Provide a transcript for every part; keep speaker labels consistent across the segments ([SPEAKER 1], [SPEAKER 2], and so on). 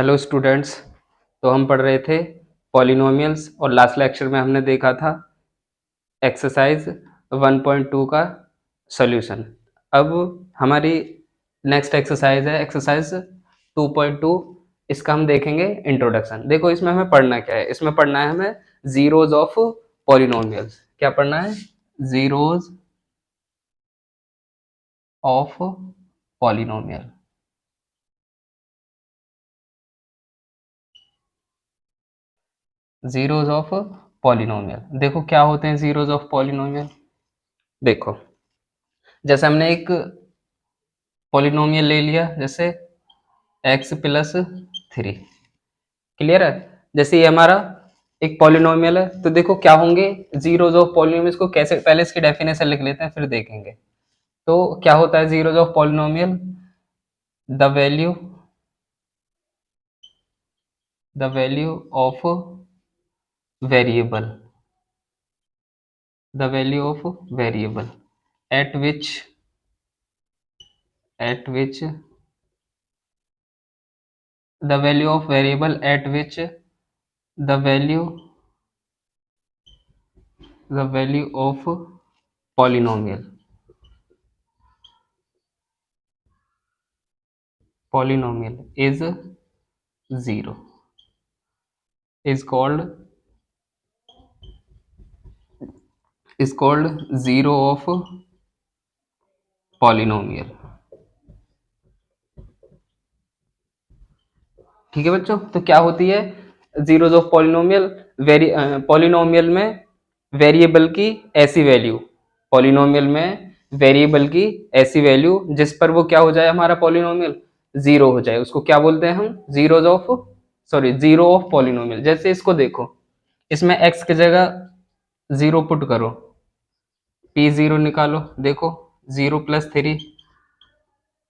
[SPEAKER 1] Hello students. तो हम पढ़ रहे थे पॉलिनोमियल्स और लास्ट लेक्चर में हमने देखा था एक्सरसाइज 1.2 का सॉल्यूशन। अब हमारी नेक्स्ट एक्सरसाइज है एक्सरसाइज 2.2। इसका हम देखेंगे इंट्रोडक्शन। देखो इसमें हमें पढ़ना क्या है, इसमें पढ़ना है हमें जीरोज ऑफ पॉलिनोमियल्स। क्या पढ़ना है? Zeros of polynomial. Zeros of polynomial. देखो क्या होते हैं जीरोज ऑफ पॉलिनोमियल। देखो जैसे हमने एक पॉलिनोमियल ले लिया, जैसे x प्लस 3। क्लियर है? जैसे ये हमारा एक पॉलिनोमियल है, तो देखो क्या होंगे जीरोज ऑफ पॉलिनोमियल को। कैसे, पहले इसकी डेफिनेशन लिख लेते हैं फिर देखेंगे। तो क्या होता है zeros of polynomial? The value of variable, the value of variable eight which the value of variable at which the value of polynomial is 0 is called zero of polynomial। ठीक है बच्चों, तो क्या होती है जीरोज ऑफ पॉलिनोमियल? पॉलिनोमियल में variable की ऐसी वैल्यू, पॉलिनोमियल में वेरिएबल की ऐसी वैल्यू जिस पर वो क्या हो जाए, हमारा पॉलिनोमियल जीरो हो जाए, उसको क्या बोलते हैं हम? Zero of polynomial. जैसे इसको देखो, इसमें x की जगह जीरो पुट करो, p0 निकालो, देखो 0+3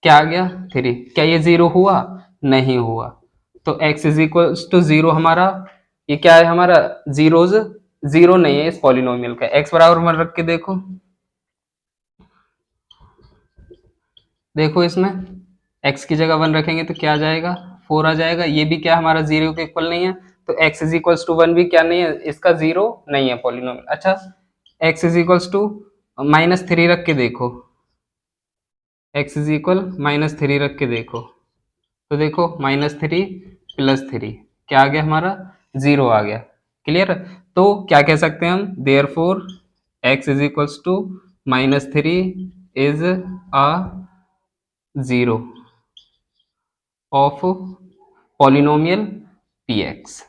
[SPEAKER 1] क्या आ गया? 3। क्या ये जीरो हुआ? नहीं हुआ। तो x is equal to zero हमारा, ये क्या है हमारा? जीरोज जीरो नहीं है इस पॉलिनोमियल का। x बराबर 1 रख के देखो, देखो इसमें x की जगह 1 रखेंगे तो क्या आ जाएगा? 4 आ जाएगा। ये भी क्या हमारा जीरो के इक्वल नहीं है, तो x इज इक्वल टू 1 भी क्या नहीं है, इसका जीरो नहीं है पॉलिनोमियल। अच्छा, x इज इक्वल टू -3 रख के देखो, x इज इक्वल -3 रख के देखो, तो देखो -3 + 3 क्या आ गया हमारा? जीरो आ गया। क्लियर? तो क्या कह सकते हैं हम? Therefore x is equal to -3 is a zero of polynomial px।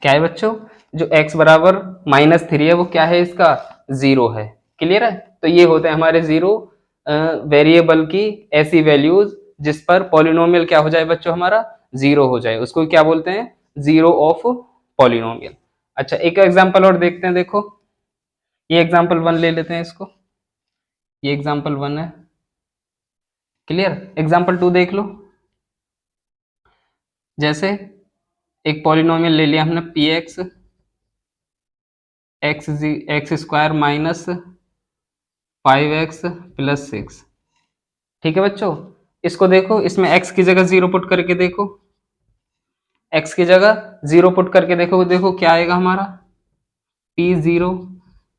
[SPEAKER 1] क्या है बच्चों? जो x बराबर -3 है वो क्या है, इसका जीरो है। क्लियर है? तो ये होते हैं हमारे जीरो वेरिएबल की ऐसी वैल्यूज जिस पर पॉलिनोमियल क्या हो जाए बच्चों, हमारा जीरो हो जाए, उसको क्या बोलते हैं? Zero of polynomial. अच्छा, एक एग्जांपल और देखते हैं। देखो ये एग्जांपल 1 ले लेते हैं इसको, ये एग्जांपल 1 है। क्लियर? एग्जांपल 2 देख लो। जैसे एक पॉलिनोमियल ले लिया हमने px x square minus 5x + 6। ठीक है बच्चों, इसको देखो, इसमें x की जगह जीरो पुट करके देखो, x की जगह जीरो पुट करके देखो, देखो क्या आएगा हमारा? p0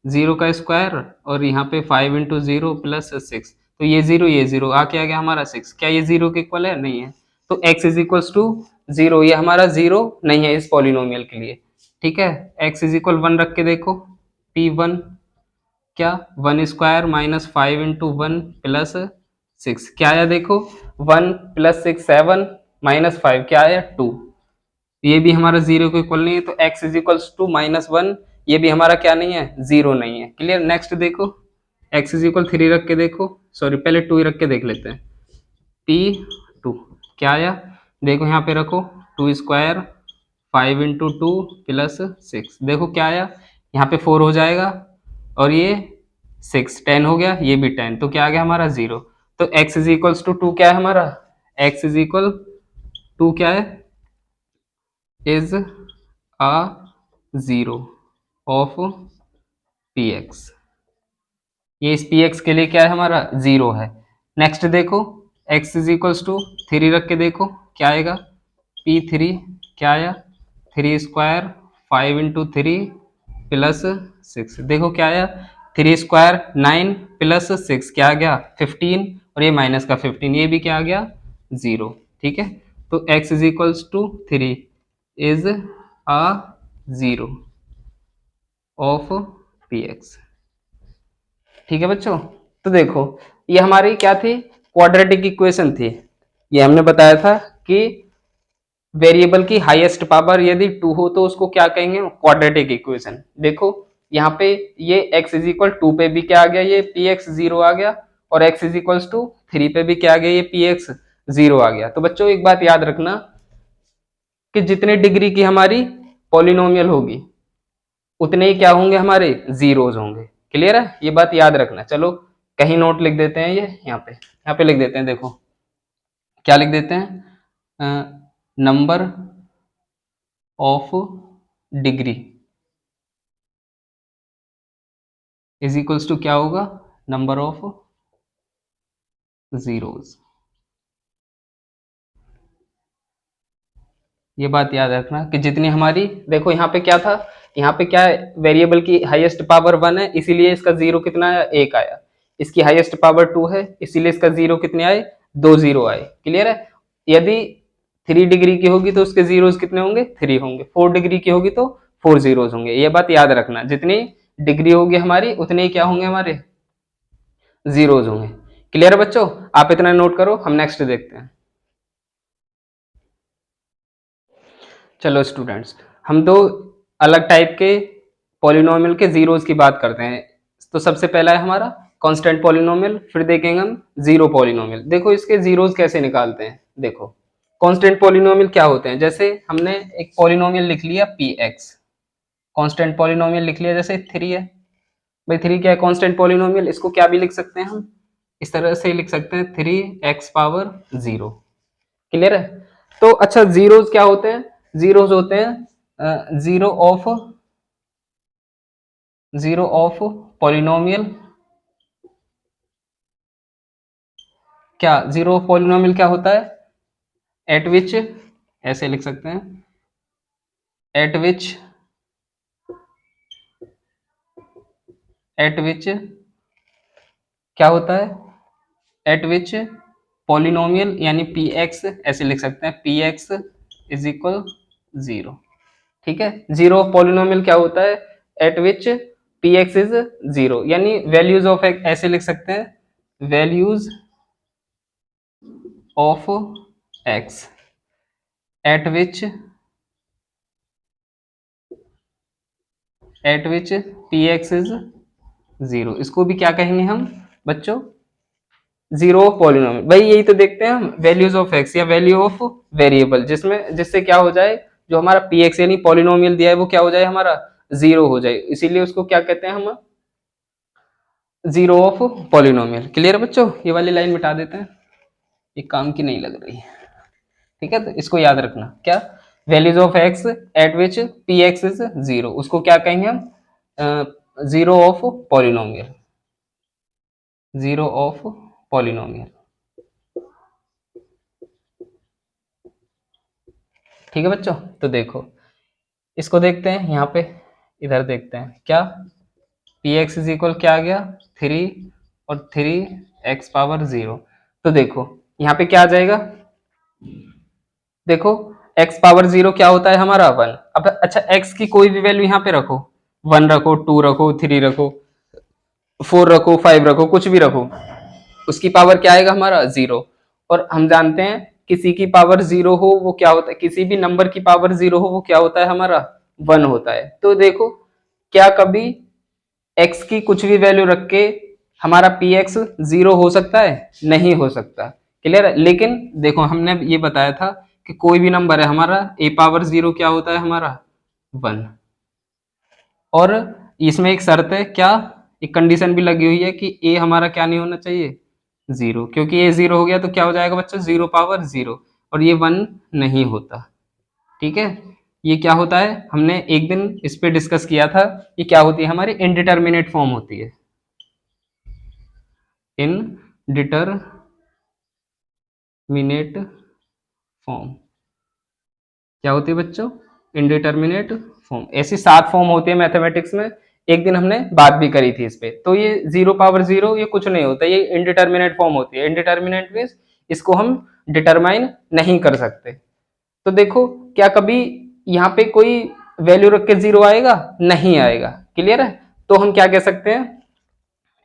[SPEAKER 1] जीरो का स्क्वायर और यहाँ पे 5 × 0 + 6, तो ये जीरो आ क्या गया हमारा 6। क्या ये जीरो के इक्वल है? नहीं है। तो x is equal to zero, ये हमारा जीरो नहीं है इस पॉलिनोमियल के लिए। ठीक है, x इज इक्वल 1 रख के देखो, p1 क्या 1 स्क्वायर -5 × 1 + 6 क्या आया? देखो 1 + 6 7 -5 क्या आया? 2। ये भी हमारा जीरो को इक्वल नहीं है, तो x इज इक्वल टू -1, ये भी हमारा क्या नहीं है? जीरो नहीं है। क्लियर? नेक्स्ट देखो, x इज इक्वल 3 रख के देखो, सॉरी पहले 2 ही रख के देख लेते हैं। p2 क्या आया? देखो यहाँ पे रखो 2 स्क्वायर 5 × 2 + 6, देखो क्या आया? यहाँ पे 4 हो जाएगा और ये 6 10 हो गया, ये भी 10, तो क्या आ गया हमारा? जीरो। तो x इज इक्वल टू 2 क्या है हमारा? x इज इक्वल 2 क्या है? Is a zero of px। ये इस px के लिए क्या है हमारा? जीरो है। नेक्स्ट देखो, x इज इक्वल टू 3 रख के देखो क्या आएगा? P3 क्या आया, 3 स्क्वायर 5 × 3 प्लस 6। देखो क्या आया, 3 स्क्वायर 9 प्लस 6 क्या आ गया 15, और ये माइनस का 15, ये भी क्या आ गया 0। ठीक है, तो x is equals to 3 is a 0 of px। ठीक है बच्चों, तो देखो ये हमारी क्या थी, क्वाड्रेटिक इक्वेशन थी। ये हमने बताया था कि वेरिएबल की हाईएस्ट पावर यदि 2 हो तो उसको क्या कहेंगे, क्वाड्रेटिक इक्वेशन। देखो यहाँ पे ये x इज इक्वल 2 पे भी क्या आ गया, ये px 0 आ गया, और x इज इक्वल्स टू 3 पे भी क्या आ गया, ये px 0 आ गया। तो बच्चों एक बात याद रखना कि जितने डिग्री की हमारी पॉलिनोमियल होगी उतने ही क्या होंगे, हमारे जीरोज होंगे। क्लियर है, ये बात याद रखना। चलो कहीं नोट लिख देते हैं, ये यहाँ पे लिख देते हैं। देखो क्या लिख देते हैं, number of degree is equals to क्या होगा, नंबर ऑफ जीरोज। ये बात याद रखना कि जितनी हमारी, देखो यहाँ पे क्या था, यहाँ पे क्या है, वेरिएबल की हाईएस्ट पावर 1 है इसीलिए इसका जीरो कितना आया, 1 आया। इसकी हाईएस्ट पावर 2 है इसीलिए इसका जीरो कितने आए, 2 जीरो आए। क्लियर है, यदि 3 डिग्री की होगी तो उसके जीरोज कितने होंगे, 3 होंगे। 4 डिग्री की होगी तो 4 जीरोज होंगे। ये बात याद रखना, जितनी डिग्री होगी हमारी उतने ही क्या होंगे, हमारे जीरोज होंगे। क्लियर है बच्चों, आप इतना नोट करो, हम नेक्स्ट देखते हैं। चलो स्टूडेंट्स, हम दो अलग टाइप के पॉलिनोमियल के जीरोज की बात करते हैं। तो सबसे पहला है हमारा कांस्टेंट पॉलिनोमियल, फिर देखेंगे हम जीरो पॉलिनोमियल। देखो इसके जीरोज कैसे निकालते हैं। देखो कांस्टेंट पॉलिनोमियल क्या होते हैं, जैसे हमने एक पॉलिनोमियल लिख लिया px, कांस्टेंट पॉलिनोमियल लिख लिया, जैसे 3 है भाई, 3 क्या है, कांस्टेंट पॉलिनोमियल। इसको क्या भी लिख सकते हैं हम, इस तरह से लिख सकते हैं 3x⁻0। क्लियर है, तो अच्छा जीरोज क्या होते हैं, जीरोज होते हैं जीरो ऑफ पॉलिनोमियल। क्या जीरो ऑफ पॉलिनोमियल क्या होता है, एट विच, ऐसे लिख सकते हैं, एट विच क्या होता है, एट विच पॉलिनोमियल यानी पी एक्स, ऐसे लिख सकते हैं पी एक्स इज इक्वल 0। ठीक है, जीरो ऑफ पॉलिनोमियल क्या होता है, eight which P x is 0, यानी वैल्यूज ऑफ एक्स, ऐसे लिख सकते हैं values of x eight which P x is 0। इसको भी क्या कहेंगे हम बच्चों, जीरो ऑफ पॉलिनोमियल। भाई यही तो देखते हैं हम, वैल्यूज ऑफ एक्स या वैल्यू ऑफ वेरिएबल, जिसमें जिससे क्या हो जाए, जो हमारा पी एक्स यानी पॉलिनोमियल दिया है वो क्या हो जाए, हमारा 0 हो जाए। इसीलिए उसको क्या कहते हैं हम, जीरो ऑफ पॉलिनोमियल। क्लियर है बच्चों, ये वाली लाइन मिटा देते हैं, ये काम की नहीं लग रही है। ठीक है, तो इसको याद रखना, क्या values of x eight which P x is 0, उसको क्या कहेंगे हम, zero of polynomial, zero of polynomial. ठीक है बच्चों, तो देखो इसको देखते हैं, यहाँ पे इधर देखते हैं क्या, पी एक्स इज इक्वल क्या आ गया 3 और 3x⁻0। तो देखो यहाँ पे क्या आ जाएगा, देखो x⁻0 क्या होता है हमारा 1। अब अच्छा x की कोई भी वैल्यू यहाँ पे रखो, 1 रखो, 2 रखो, 3 रखो, 4 रखो, 5 रखो, कुछ भी रखो, उसकी पावर क्या आएगा हमारा 0। और हम जानते हैं किसी की पावर 0 हो वो क्या होता है, किसी भी नंबर की पावर 0 हो वो क्या होता है हमारा 1 होता है। तो देखो क्या कभी x की कुछ भी वैल्यू रख के हमारा px 0 हो सकता है, नहीं हो सकता। क्लियर है, लेकिन देखो हमने ये बताया था कि कोई भी नंबर है हमारा a⁻0 क्या होता है हमारा 1। और इसमें एक शर्त है, क्या एक कंडीशन भी लगी हुई है कि a हमारा क्या नहीं होना चाहिए 0, क्योंकि a 0 हो गया तो क्या हो जाएगा बच्चों, 0⁻0, और ये 1 नहीं होता। ठीक है, ये क्या होता है, हमने एक दिन इस पे डिस्कस किया था, ये क्या होती है हमारी इनडिटर्मिनेट फॉर्म होती है, इनडिटर्मिनेट फॉर्म। क्या होती है बच्चों? Indeterminate form. ऐसी 7 फॉर्म होती है मैथमेटिक्स में, एक दिन हमने बात भी करी थी इस पे। तो ये 0 पावर 0 ये कुछ नहीं होता, ये इनडिटर्मिनेट फॉर्म होती है। इनडिटर्मिनेट मीन्स इसको हम डिटरमाइन नहीं कर सकते। तो देखो, क्या कभी यहाँ पे कोई वैल्यू रख के 0 आएगा? नहीं आएगा। क्लियर है? तो हम क्या कह सकते हैं?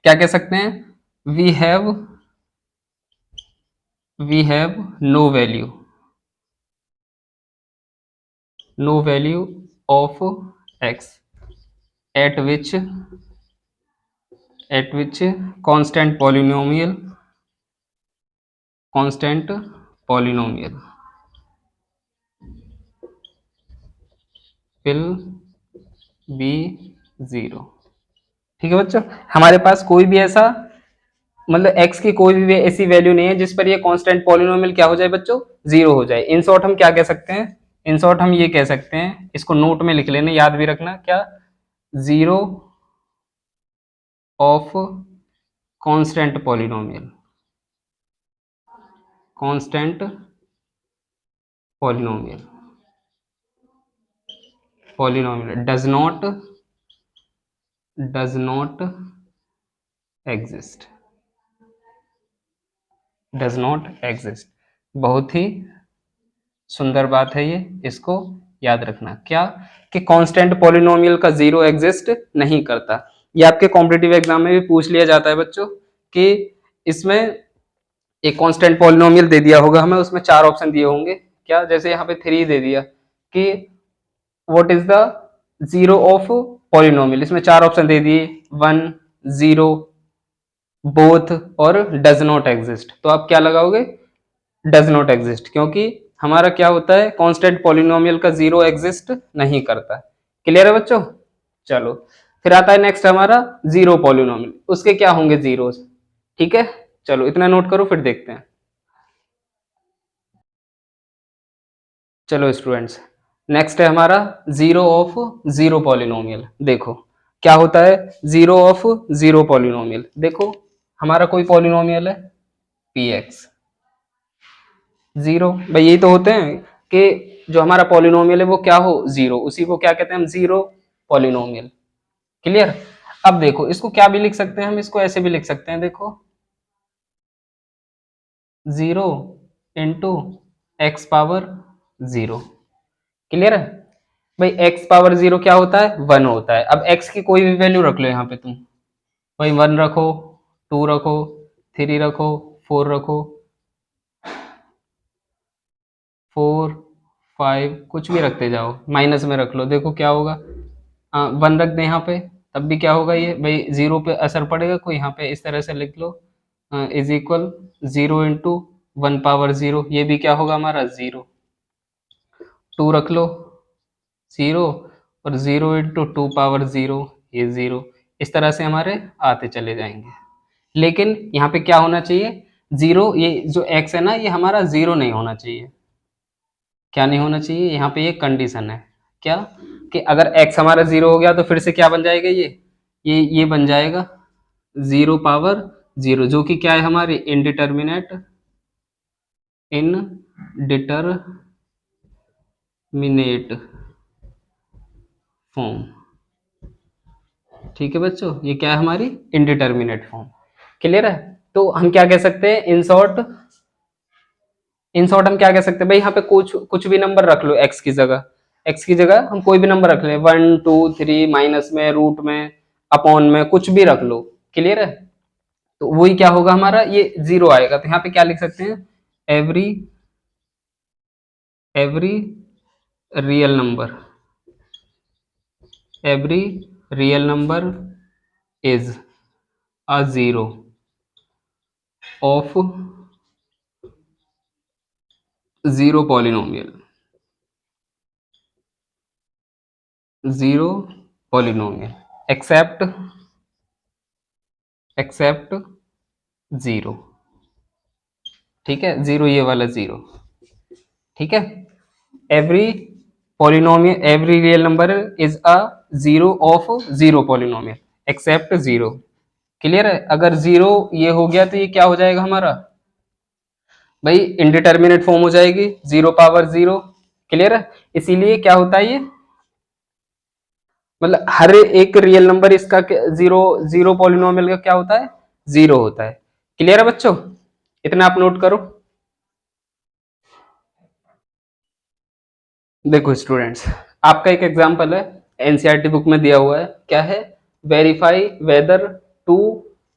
[SPEAKER 1] क्या कह सकते हैं? We have no value, no value of x at which constant polynomial will be 0। ठीक है बच्चों, हमारे पास कोई भी ऐसा मतलब x की कोई भी ऐसी वैल्यू नहीं है जिस पर ये कांस्टेंट पॉलिनोमियल क्या हो जाए बच्चों? 0 हो जाए। इन शॉर्ट हम क्या कह सकते हैं? इन शॉर्ट हम ये कह सकते हैं, इसको नोट में लिख लेना, याद भी रखना, क्या? 0 of constant polynomial, constant polynomial, polynomial does not exist, does not exist. बहुत ही सुंदर बात है ये, इसको याद रखना। क्या? कि कांस्टेंट पॉलिनोमियल का 0 एग्जिस्ट नहीं करता। ये आपके कॉम्पिटिटिव एग्जाम में भी पूछ लिया जाता है बच्चों, कि इसमें एक कांस्टेंट पॉलिनोमियल दे दिया होगा हमें, उसमें 4 ऑप्शन दिए होंगे। क्या? जैसे यहाँ पे 3 दे दिया कि what is the 0 of polynomial, इसमें 4 ऑप्शन दे दिए, 1, 0, बोथ और डज नॉट एग्जिस्ट। तो आप क्या लगाओगे? डज नॉट एग्जिस्ट, क्योंकि हमारा क्या होता है? कांस्टेंट पॉलिनोमियल का 0 एग्जिस्ट नहीं करता। क्लियर है बच्चों? चलो, फिर आता है नेक्स्ट हमारा 0 पॉलिनोमियल, उसके क्या होंगे? जीरोस। ठीक है, चलो इतना नोट करो, फिर देखते हैं। चलो स्टूडेंट्स, नेक्स्ट है हमारा 0 ऑफ 0 पॉलिनोमियल। देखो क्या होता है 0 ऑफ 0 पॉलिनोमियल। देखो हमारा कोई पॉलिनोमियल है px 0, भाई यही तो होते हैं कि जो हमारा पॉलिनोमियल है वो क्या हो? 0, उसी को क्या कहते हैं हम? 0 पॉलिनोमियल। क्लियर? अब देखो इसको क्या भी लिख सकते हैं हम, इसको ऐसे भी लिख सकते हैं, देखो 0 इंटू एक्स पावर 0। क्लियर है? भाई x पावर 0 क्या होता है? 1 होता है। अब x की कोई भी वैल्यू रख लो यहाँ पे तुम, भाई 1 रखो, 2 रखो, 3 रखो, 4 रखो, 4, 5, कुछ भी रखते जाओ, माइनस में रख लो, देखो क्या होगा। 1 रख दे यहाँ पे, तब भी क्या होगा? ये भाई 0 पे असर पड़ेगा कोई? यहाँ पे इस तरह से लिख लो, इज इक्वल 0 इंटू 1 पावर 0, ये भी क्या होगा हमारा? 0। 2 रख लो, 0, और 0 इंटू 2 पावर 0, ये 0। इस तरह से हमारे आते चले जाएंगे। लेकिन यहाँ पे क्या होना चाहिए? 0, ये जो x है ना, ये हमारा 0 नहीं होना चाहिए। क्या नहीं होना चाहिए? यहाँ पे ये कंडीशन है। क्या? कि अगर x हमारा 0 हो गया तो फिर से क्या बन जाएगा? ये बन जाएगा 0 पावर 0, जो कि क्या है हमारी? Indeterminate form. ठीक है बच्चों, ये क्या है हमारी? Indeterminate form. क्लियर है? तो हम क्या कह सकते हैं इन शॉर्ट हम क्या कह सकते हैं भाई? यहाँ पे कुछ भी नंबर रख लो x की जगह, x की जगह हम कोई भी नंबर रख लें, 1, 2, 3, माइनस में, रूट में, अपॉन में, कुछ भी रख लो। क्लियर है? तो वही क्या होगा हमारा? ये 0 आएगा। तो यहाँ पे क्या लिख सकते हैं? Every real number, every real number is a 0 of 0 polynomial, 0 polynomial except 0। ठीक है, 0 ये वाला 0। ठीक है, every polynomial, every real number is a 0 of 0 polynomial except 0। Clear है? अगर 0 ये हो गया तो ये क्या हो जाएगा हमारा? भाई इनडिटर्मिनेट फॉर्म हो जाएगी, 0 पावर 0। क्लियर है? इसीलिए क्या होता है ये, मतलब हर एक रियल नंबर इसका जीरो, जीरो पॉलिनोमियल का क्या होता है, जीरो होता है। क्लियर है बच्चों? इतना आप नोट करो। देखो स्टूडेंट्स, आपका एक एग्जांपल है, एनसीईआरटी बुक में दिया हुआ है, क्या है, verify whether 2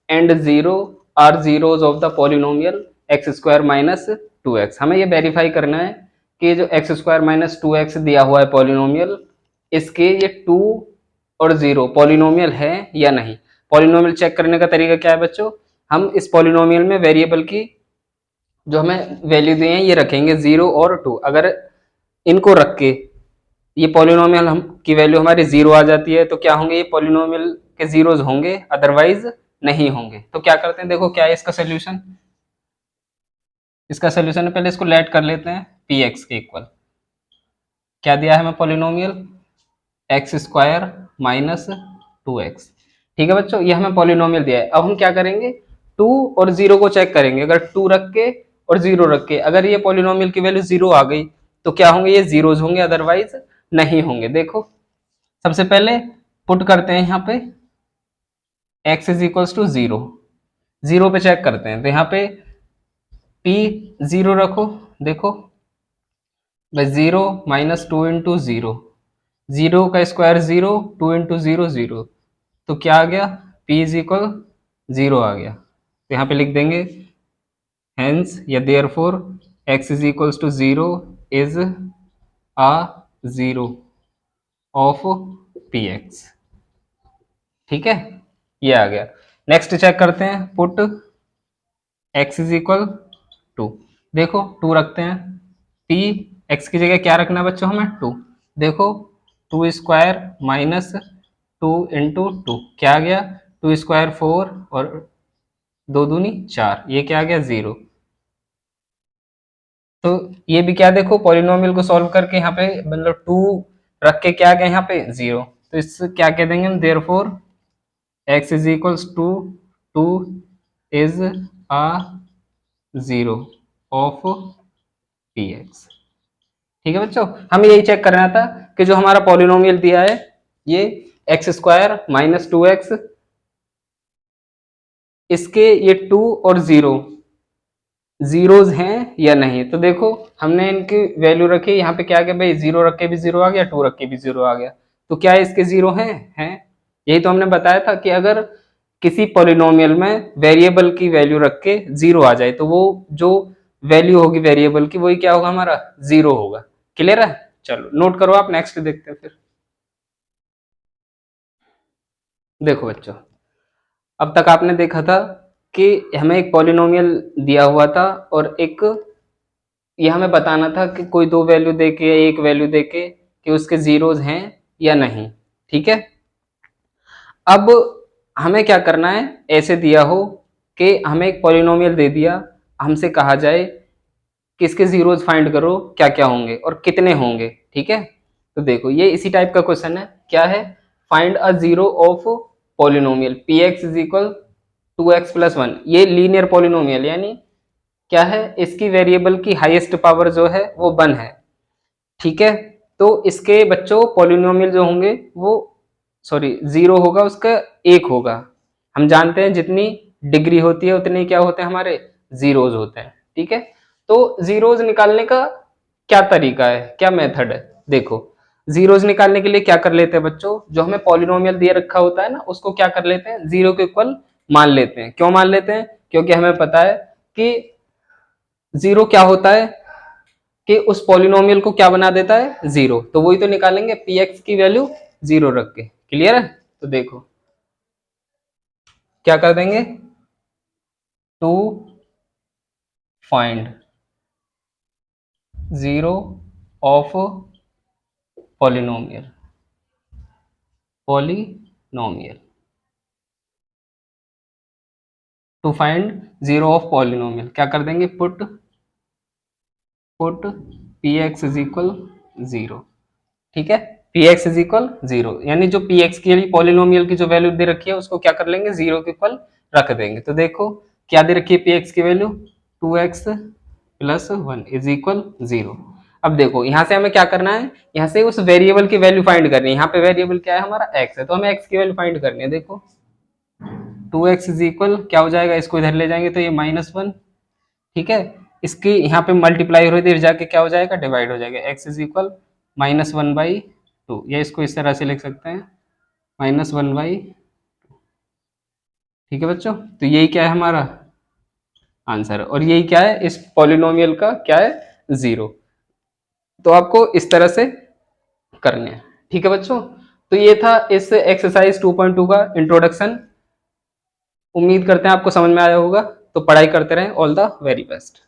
[SPEAKER 1] and 0 are zeros of the polynomial x square minus 2x। हमें ये वेरीफाई करना है कि जो एक्स स्क्वायर माइनस 2x दिया हुआ है पॉलिनोमियल, इसके ये 2 और 0 पॉलिनोमियल है या नहीं। पॉलिनोमियल चेक करने का तरीका क्या है बच्चों, हम इस पॉलिनोमियल में वेरिएबल की जो हमें वैल्यू दी है ये रखेंगे 0 और 2। अगर इनको रख के ये पॉलिनोमियल हम की वैल्यू हमारी 0 आ जाती है तो क्या होंगे, ये पॉलिनोमियल के जीरोज होंगे, अदरवाइज नहीं होंगे। तो क्या करते हैं, देखो क्या है इसका सोल्यूशन। इसका सोल्यूशन है, पहले इसको लेट कर लेते हैं पी एक्स के इक्वल, क्या दिया है हमें polynomial, x square minus 2x। ठीक है बच्चों, ये हमें पॉलिनोमियल दिया है। अब हम क्या करेंगे, 2 और 0 को चेक करेंगे। अगर 2 रख के और 0 रख के अगर ये पॉलिनोमियल की वैल्यू 0 आ गई तो क्या होंगे, ये जीरोज होंगे, अदरवाइज नहीं होंगे। देखो सबसे पहले पुट करते हैं यहाँ पे x इज इक्वल्स टू 0, 0 पे चेक करते हैं। तो यहाँ पे p 0 रखो, देखो भाई 0 माइनस 2 इंटू 0, 0 का स्क्वायर 0, 2 इंटू 0 0, तो क्या आ गया, p इज इक्वल 0 आ गया। तो यहाँ पे लिख देंगे हेंस या therefore x is equals to 0 is a 0 of px। ठीक है, ये आ गया। नेक्स्ट चेक करते हैं, put x is equal to, देखो 2 रखते हैं, p x की जगह क्या रखना है बच्चों हमें, 2। देखो 2 स्क्वायर माइनस 2 इंटू 2 क्या आ गया, 2 स्क्वायर 4 और 2 दूनी 4, ये क्या आ गया 0। तो ये भी क्या, देखो पॉलिनोमियल को सॉल्व करके यहाँ पे मतलब 2 रख के क्या आ गया यहाँ पे 0। तो इस क्या कह देंगे हम, therefore x is equals to 2 is a 0 of px। ठीक है बच्चों, हमें यही चेक करना था कि जो हमारा पॉलिनोमियल दिया है ये एक्स स्क्वायर माइनस 2x, इसके ये 2 और 0 जीरोज हैं या नहीं। तो देखो हमने इनकी वैल्यू रखी, यहाँ पे क्या गया भाई, 0 रख के भी 0 आ गया, 2 रख के भी 0 आ गया। तो क्या इसके 0 हैं? यही तो हमने बताया था कि अगर किसी पॉलिनोमियल में वेरिएबल की वैल्यू रख के 0 आ जाए तो वो जो वैल्यू होगी वेरिएबल की वही क्या होगा, हमारा 0 होगा। क्लियर है? चलो नोट करो आप, नेक्स्ट देखते हैं फिर। देखो बच्चों, अब तक आपने देखा था कि हमें एक पॉलिनोमियल दिया हुआ था और एक ये हमें बताना था कि कोई दो वैल्यू देके एक वैल्यू देके कि उसके जीरोज हैं या नहीं। ठीक है, अब हमें क्या करना है, ऐसे दिया हो कि हमें एक पॉलिनोमियल दे दिया, हमसे कहा जाए कि इसके जीरोज फाइंड करो क्या क्या होंगे और कितने होंगे। ठीक है, तो देखो ये इसी टाइप का क्वेश्चन है, क्या है, find a zero of polynomial P x is equal 2x plus 1। ये लीनियर पॉलिनोमियल यानी क्या है, इसकी वेरिएबल की हाईएस्ट पावर जो है वो 1 है। ठीक है, तो इसके बच्चों पॉलिनोमियल जो होंगे वो सॉरी 0 होगा, उसका 1 होगा। हम जानते हैं जितनी डिग्री होती है उतने क्या होते हैं हमारे जीरोज होते हैं। ठीक है, तो जीरोज निकालने का क्या तरीका है, क्या मेथड है, देखो जीरोज निकालने के लिए क्या कर लेते हैं बच्चों, जो हमें पॉलिनोमियल दिए रखा होता है ना उसको क्या कर लेते हैं, 0 के इक्वल मान लेते हैं। क्यों मान लेते हैं, क्योंकि हमें पता है कि 0 क्या होता है कि उस पॉलिनोमियल को क्या बना देता है, 0। तो वही तो निकालेंगे पी एक्स की वैल्यू 0 रख के। क्लियर है? तो देखो क्या कर देंगे, to find 0 of polynomial, polynomial to find 0 of polynomial क्या कर देंगे, put p x is equal 0। ठीक है, पी एक्स इज इक्वल 0 यानी जो पी एक्स की पॉलिनोमियल की जो वैल्यू दे रखी है उसको क्या कर लेंगे, 0 के इक्वल रख देंगे। तो देखो क्या दे रखी है पी एक्स की value, 2x plus 1 is equal 0। अब देखो यहाँ से हमें क्या करना है, यहाँ से उस वेरिएबल की वैल्यू फाइंड करनी है। यहाँ पे वेरिएबल क्या है हमारा x है, तो हमें x की वैल्यू फाइंड करनी है। देखो 2x इज इक्वल क्या हो जाएगा, इसको इधर ले जाएंगे तो ये -1, ठीक है। इसकी यहाँ पे मल्टीप्लाई हो रही है, जाके क्या हो जाएगा, डिवाइड हो जाएगा। x इज इक्वल -1/2, या इसको इस तरह से लिख सकते हैं -1/2, ठीक है बच्चों। तो यही क्या है हमारा आंसर, और यही क्या है इस पॉलिनोमियल का क्या है, 0। तो आपको इस तरह से करने हैं, ठीक है बच्चों। तो ये था इस एक्सरसाइज 2.2 का इंट्रोडक्शन। उम्मीद करते हैं आपको समझ में आया होगा। तो पढ़ाई करते रहें। All the very best.